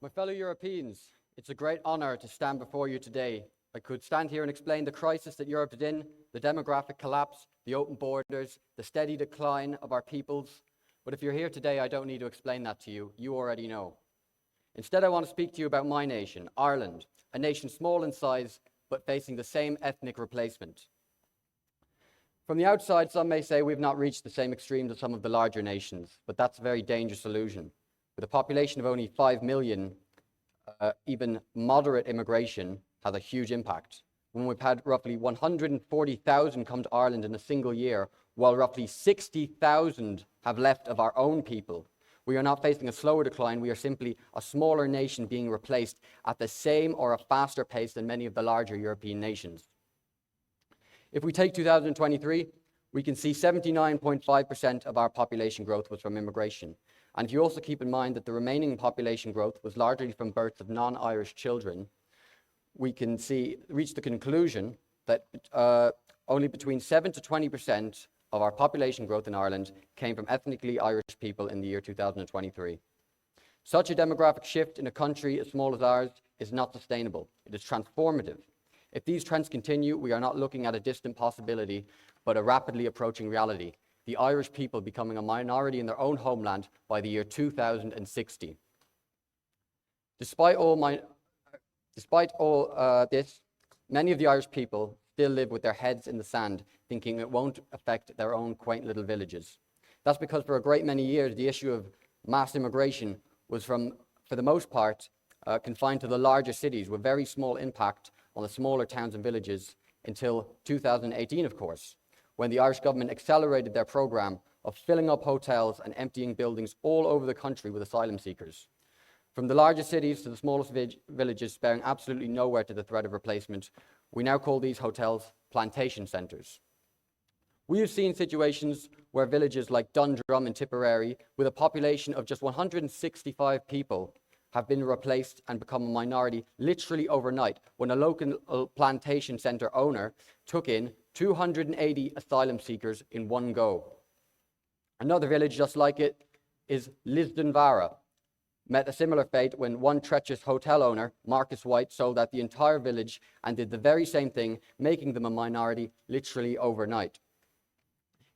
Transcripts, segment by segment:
My fellow Europeans, it's a great honour to stand before you today. I could stand here and explain the crisis that Europe is in, the demographic collapse, the open borders, the steady decline of our peoples. But if you're here today, I don't need to explain that to you. You already know. Instead, I want to speak to you about my nation, Ireland, a nation small in size, but facing the same ethnic replacement. From the outside, some may say we've not reached the same extremes as some of the larger nations, but that's a very dangerous illusion. With a population of only 5 million, even moderate immigration has a huge impact. When we've had roughly 140,000 come to Ireland in a single year, while roughly 60,000 have left of our own people, we are not facing a slower decline, we are simply a smaller nation being replaced at the same or a faster pace than many of the larger European nations. If we take 2023, we can see 79.5% of our population growth was from immigration. And if you also keep in mind that the remaining population growth was largely from births of non-Irish children, we can reach the conclusion that only between 7 to 20% of our population growth in Ireland came from ethnically Irish people in the year 2023. Such a demographic shift in a country as small as ours is not sustainable. It is transformative. If these trends continue, we are not looking at a distant possibility, but a rapidly approaching reality. The Irish people becoming a minority in their own homeland by the year 2060. Despite all this, many of the Irish people still live with their heads in the sand, thinking it won't affect their own quaint little villages. That's because for a great many years, the issue of mass immigration was for the most part, confined to the larger cities with very small impact on the smaller towns and villages until 2018, of course, when the Irish government accelerated their programme of filling up hotels and emptying buildings all over the country with asylum seekers. From the largest cities to the smallest villages, sparing absolutely nowhere to the threat of replacement, we now call these hotels Plantation Centers. We have seen situations where villages like Dundrum in Tipperary, with a population of just 165 people, have been replaced and become a minority literally overnight when a local plantation centre owner took in 280 asylum seekers in one go. Another village just like it is Lisdonvara, met a similar fate when one treacherous hotel owner, Marcus White, sold out the entire village and did the very same thing, making them a minority literally overnight.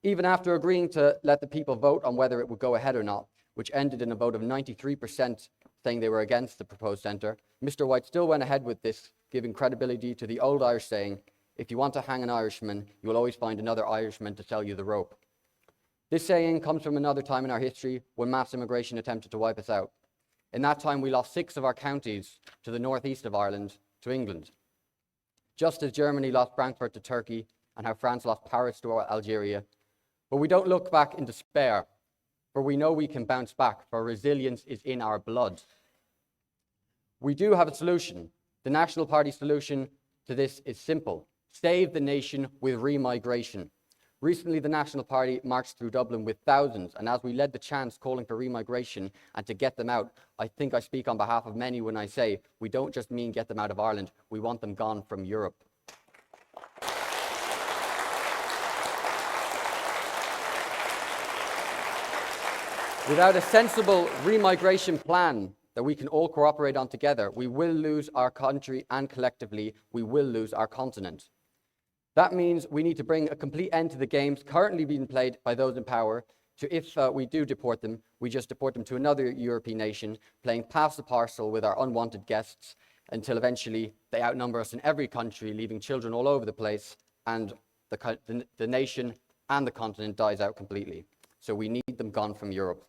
Even after agreeing to let the people vote on whether it would go ahead or not, which ended in a vote of 93% saying they were against the proposed centre, Mr. White still went ahead with this, giving credibility to the old Irish saying, if you want to hang an Irishman, you will always find another Irishman to sell you the rope. This saying comes from another time in our history when mass immigration attempted to wipe us out. In that time, we lost 6 of our counties to the northeast of Ireland to England. Just as Germany lost Frankfurt to Turkey and how France lost Paris to Algeria. But we don't look back in despair, for we know we can bounce back, for resilience is in our blood. We do have a solution. The National Party solution to this is simple. Save the nation with remigration. Recently, the National Party marched through Dublin with thousands, and as we led the chants calling for remigration and to get them out, I think I speak on behalf of many when I say we don't just mean get them out of Ireland, we want them gone from Europe. Without a sensible remigration plan that we can all cooperate on together, we will lose our country and collectively, we will lose our continent. That means we need to bring a complete end to the games currently being played by those in power to, if we do deport them, we just deport them to another European nation, playing pass the parcel with our unwanted guests until eventually they outnumber us in every country, leaving children all over the place, and the nation and the continent dies out completely. So we need them gone from Europe.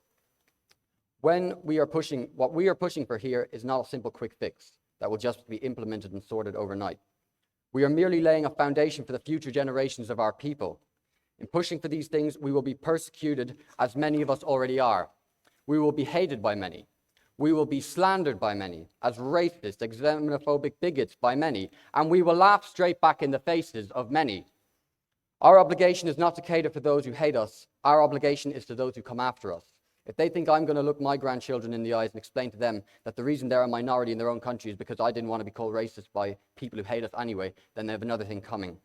What we are pushing for here is not a simple quick fix that will just be implemented and sorted overnight. We are merely laying a foundation for the future generations of our people. In pushing for these things, we will be persecuted, as many of us already are. We will be hated by many. We will be slandered by many, as racist, xenophobic bigots by many, and we will laugh straight back in the faces of many. Our obligation is not to cater for those who hate us. Our obligation is to those who come after us. If they think I'm going to look my grandchildren in the eyes and explain to them that the reason they're a minority in their own country is because I didn't want to be called racist by people who hate us anyway, then they have another thing coming.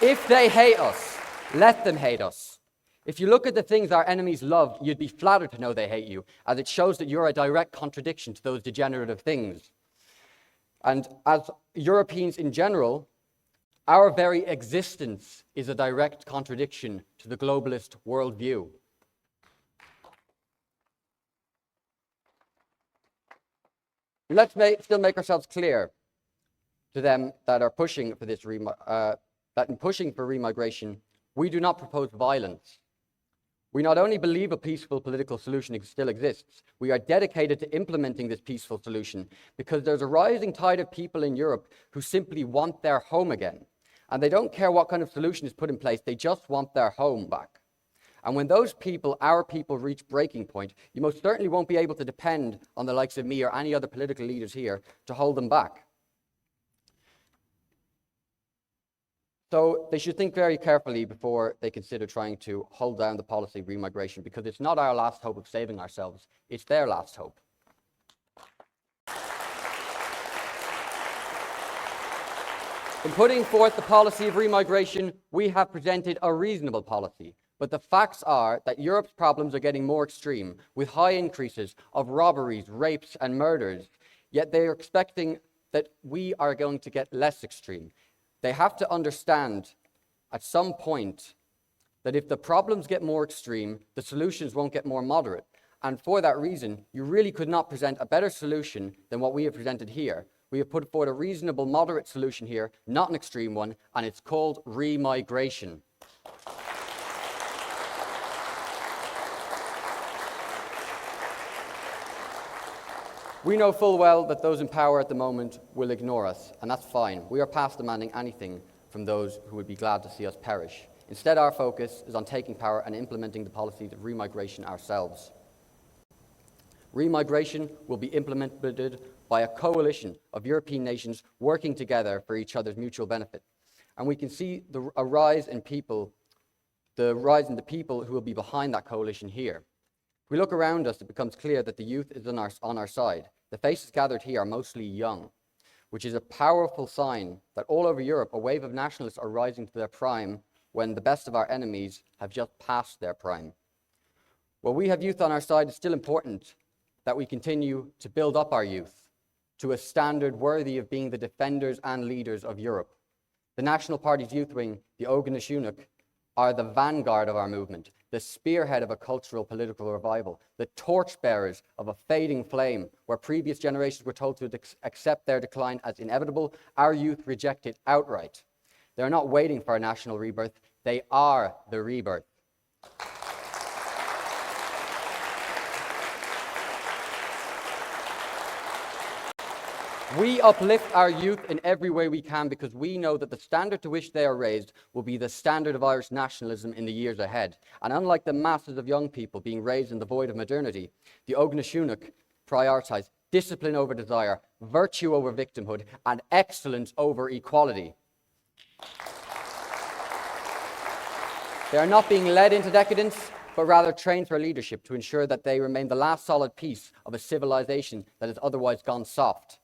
If they hate us, let them hate us. If you look at the things our enemies love, you'd be flattered to know they hate you, as it shows that you're a direct contradiction to those degenerative things. And as Europeans in general, our very existence is a direct contradiction to the globalist worldview. Let's still make ourselves clear to them that are pushing for this, that in pushing for remigration, we do not propose violence. We not only believe a peaceful political solution still exists, we are dedicated to implementing this peaceful solution because there's a rising tide of people in Europe who simply want their home again. And they don't care what kind of solution is put in place, they just want their home back. And when those people, our people, reach breaking point, you most certainly won't be able to depend on the likes of me or any other political leaders here to hold them back. So they should think very carefully before they consider trying to hold down the policy of remigration, because it's not our last hope of saving ourselves, it's their last hope. In putting forth the policy of remigration, we have presented a reasonable policy. But the facts are that Europe's problems are getting more extreme, with high increases of robberies, rapes, and murders. Yet they are expecting that we are going to get less extreme. They have to understand at some point that if the problems get more extreme, the solutions won't get more moderate. And for that reason, you really could not present a better solution than what we have presented here. We have put forward a reasonable, moderate solution here, not an extreme one, and it's called remigration. We know full well that those in power at the moment will ignore us, and that's fine. We are past demanding anything from those who would be glad to see us perish. Instead, our focus is on taking power and implementing the policies of remigration ourselves. Remigration will be implemented by a coalition of European nations working together for each other's mutual benefit. And we can see a rise in the people who will be behind that coalition here. If we look around us, it becomes clear that the youth is on our side. The faces gathered here are mostly young, which is a powerful sign that all over Europe, a wave of nationalists are rising to their prime when the best of our enemies have just passed their prime. While we have youth on our side, it's still important that we continue to build up our youth to a standard worthy of being the defenders and leaders of Europe. The National Party's youth wing, the organiser, are the vanguard of our movement, the spearhead of a cultural political revival, the torchbearers of a fading flame. Where previous generations were told to accept their decline as inevitable, our youth reject it outright. They are not waiting for a national rebirth, they are the rebirth. We uplift our youth in every way we can because we know that the standard to which they are raised will be the standard of Irish nationalism in the years ahead. And unlike the masses of young people being raised in the void of modernity, the Ógna prioritise discipline over desire, virtue over victimhood, and excellence over equality. They are not being led into decadence, but rather trained for leadership to ensure that they remain the last solid piece of a civilization that has otherwise gone soft.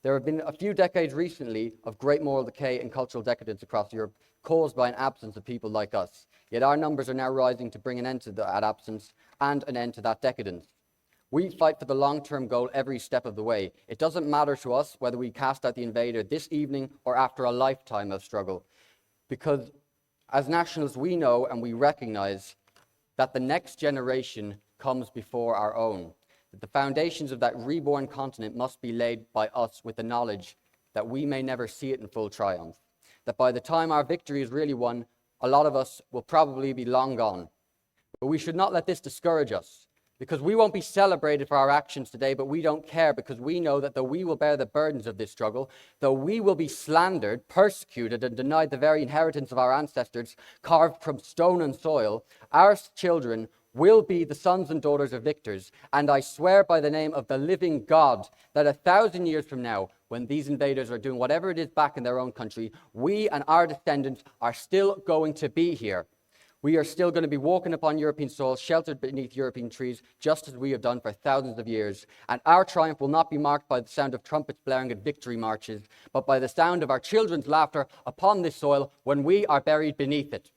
There have been a few decades recently of great moral decay and cultural decadence across Europe, caused by an absence of people like us. Yet our numbers are now rising to bring an end to that absence and an end to that decadence. We fight for the long-term goal every step of the way. It doesn't matter to us whether we cast out the invader this evening or after a lifetime of struggle, because as nationalists we know and we recognize that the next generation comes before our own. That the foundations of that reborn continent must be laid by us with the knowledge that we may never see it in full triumph. That by the time our victory is really won, a lot of us will probably be long gone. But we should not let this discourage us, because we won't be celebrated for our actions today, but we don't care, because we know that though we will bear the burdens of this struggle, though we will be slandered, persecuted, and denied the very inheritance of our ancestors, carved from stone and soil, our children will be the sons and daughters of victors. And I swear by the name of the living God that 1,000 years from now, when these invaders are doing whatever it is back in their own country, we and our descendants are still going to be here. We are still going to be walking upon European soil, sheltered beneath European trees, just as we have done for thousands of years. And our triumph will not be marked by the sound of trumpets blaring at victory marches, but by the sound of our children's laughter upon this soil when we are buried beneath it.